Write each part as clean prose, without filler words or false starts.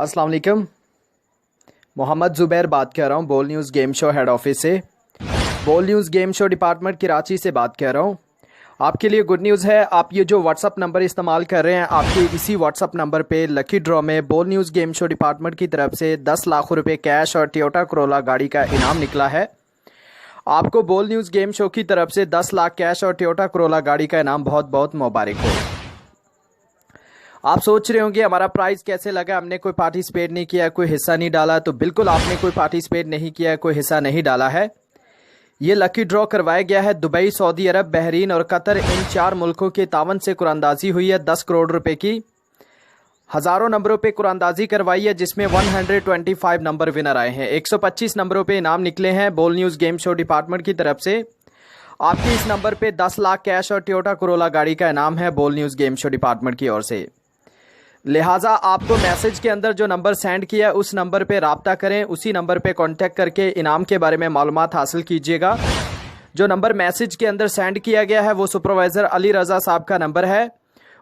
अस्सलाम वालेकुम। मोहम्मद ज़ुबैर बात कर रहा हूँ बोल news game show head office से। बोल news game show department Karachi से बात कर रहा हूँ। आपके लिए गुड न्यूज़ है, आप ये जो व्हाट्सअप नंबर इस्तेमाल कर रहे हैं, आपके इसी व्हाट्सअप नंबर पे लकी ड्रॉ में बोल न्यूज़ गेम शो डिपार्टमेंट की तरफ से 10 लाख रुपए कैश और टोयोटा करोला गाड़ी का इनाम निकला है। आपको बोल न्यूज़ गेम शो की तरफ से 10 लाख कैश और टोयोटा करोला गाड़ी का इनाम बहुत बहुत मुबारक हो। आप सोच रहे होंगे हमारा प्राइस कैसे लगा, हमने कोई पार्टिसिपेट नहीं किया, कोई हिस्सा नहीं डाला। तो बिल्कुल आपने कोई पार्टिसिपेट नहीं किया, कोई हिस्सा नहीं डाला है। ये लकी ड्रॉ करवाया गया है दुबई, सऊदी अरब, बहरीन और कतर, इन 4 मुल्कों के तावन से कुरानंदाजी हुई है 10 करोड़ रुपए की। हज़ारों नंबरों पे कुरानंदाजी करवाई है, जिसमें 125 नंबर विनर आए हैं। 125 नंबरों पे इनाम निकले हैं बोल न्यूज़ गेम शो डिपार्टमेंट की तरफ से। आपके इस नंबर पे 10 लाख कैश और टोयोटा करोला गाड़ी का इनाम है बोल न्यूज़ गेम शो डिपार्टमेंट की ओर से। लिहाजा आपको मैसेज के अंदर जो नंबर सेंड किया उस नंबर पे राब्ता करें, उसी नंबर पे कांटेक्ट करके इनाम के बारे में मालूमात हासिल कीजिएगा। जो नंबर मैसेज के अंदर सेंड किया गया है वो सुपरवाइज़र अली रज़ा साहब का नंबर है।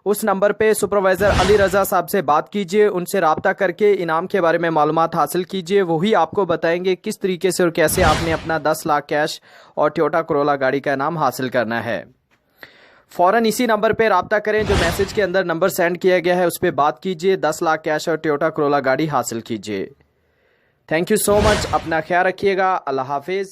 उस नंबर पे सुपरवाइज़र अली रज़ा साहब से बात कीजिए, उनसे राब्ता करके इनाम के बारे में मालूमात हासिल कीजिए। वही आपको बताएंगे किस तरीके से और कैसे आपने अपना 10 लाख कैश और टोयोटा करोला गाड़ी का इनाम हासिल करना है। फ़ौरन इसी नंबर पे राब्ता करें, जो मैसेज के अंदर नंबर सेंड किया गया है उस पर बात कीजिए, 10 लाख कैश और टोयोटा करोला गाड़ी हासिल कीजिए। थैंक यू सो मच, अपना ख्याल रखिएगा। अल्लाह हाफिज़।